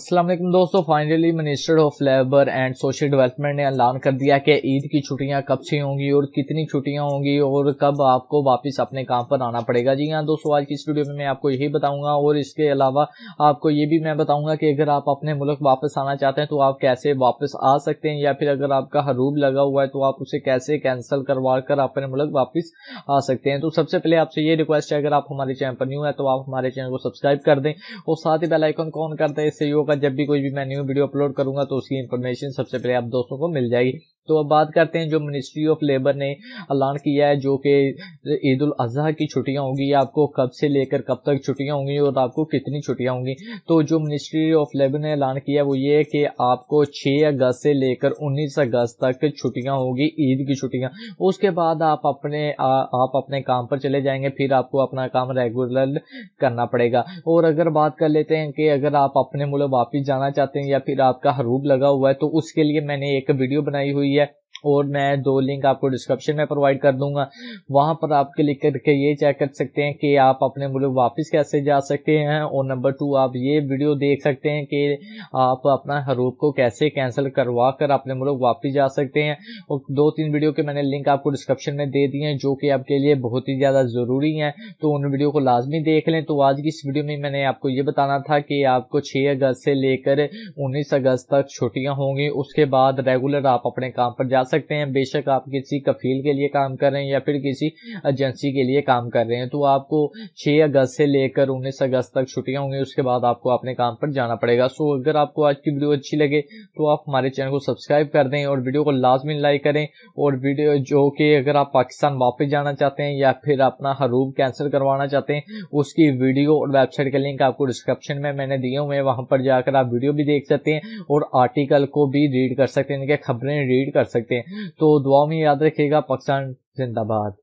अस्सलाम वालेकुम दोस्तों, finally minister of labour and social development ने ऐलान कर दिया कि ईद की छुट्टियां कब से होंगी और कितनी छुट्टियां होंगी और कब आपको वापस अपने काम पर आना पड़ेगा। जी हाँ दोस्तों, आज की इस वीडियो में मैं आपको यही बताऊंगा और इसके अलावा आपको ये भी मैं बताऊंगा कि अगर आप अपने मुल्क वापस आना चाहते हैं तो आप कैसे वापस आ सकते हैं, या फिर अगर आपका हरूब लगा हुआ है तो आप उसे कैसे कैंसिल करवा कर अपने मुल्क वापस आ सकते हैं। तो सबसे पहले आपसे ये रिक्वेस्ट है, अगर आप हमारे चैनल पर न्यू है तो आप हमारे चैनल को सब्सक्राइब कर दें और साथ ही बेल आइकन को ऑन कर दें। इससे होगा जब भी कोई भी मैं न्यू वीडियो अपलोड करूंगा तो उसकी इन्फॉर्मेशन सबसे पहले आप दोस्तों को मिल जाएगी। तो अब बात करते हैं जो मिनिस्ट्री ऑफ लेबर ने ऐलान किया है, जो कि ईद उल अजहा की छुट्टियां होंगी, आपको कब से लेकर कब तक छुट्टियां होंगी और आपको कितनी छुट्टियां होंगी। तो जो मिनिस्ट्री ऑफ लेबर ने ऐलान किया वो ये है कि आपको 6 अगस्त से लेकर 19 अगस्त तक छुट्टियां होगी, ईद की छुट्टियां। उसके बाद आप अपने काम पर चले जाएंगे, फिर आपको अपना काम रेगुलर करना पड़ेगा। और अगर बात कर लेते हैं कि अगर आप अपने मुल्क वापस जाना चाहते हैं या फिर आपका हरूब लगा हुआ है तो उसके लिए मैंने एक वीडियो बनाई हुई है और मैं 2 लिंक आपको डिस्क्रिप्शन में प्रोवाइड कर दूंगा। वहां पर आप क्लिक करके ये चेक कर सकते हैं कि आप अपने मुल्क वापस कैसे जा सकते हैं, और नंबर 2 आप ये वीडियो देख सकते हैं कि आप अपना हरूब को कैसे कैंसिल करवा कर अपने मुल्क वापस जा सकते हैं। और 2-3 वीडियो के मैंने लिंक आपको डिस्क्रिप्शन में दे दिए हैं जो कि आपके लिए बहुत ही ज्यादा जरूरी है, तो उन वीडियो को लाजमी देख लें। तो आज की इस वीडियो में मैंने आपको ये बताना था कि आपको 6 अगस्त से लेकर 19 अगस्त तक छुट्टियां होंगी, उसके बाद रेगुलर आप अपने काम पर जा सकते हैं। बेशक आप किसी कफील के लिए काम कर रहे हैं या फिर किसी एजेंसी के लिए काम कर रहे हैं, तो आपको 6 अगस्त से लेकर 19 अगस्त तक छुट्टियां होंगी, उसके बाद आपको अपने काम पर जाना पड़ेगा। सो अगर आपको आज की वीडियो अच्छी लगे तो आप हमारे चैनल को सब्सक्राइब कर दें और वीडियो को लाजमी लाइक करें। और वीडियो जो कि अगर आप पाकिस्तान वापस जाना चाहते हैं या फिर अपना हरूब कैंसिल करवाना चाहते हैं, उसकी वीडियो और वेबसाइट का लिंक आपको डिस्क्रिप्शन में मैंने दिए हुए हैं, वहां पर जाकर आप वीडियो भी देख सकते हैं और आर्टिकल को भी रीड कर सकते हैं, इनके खबरें रीड कर सकते हैं। तो दुआ में याद रखिएगा। पाकिस्तान जिंदाबाद।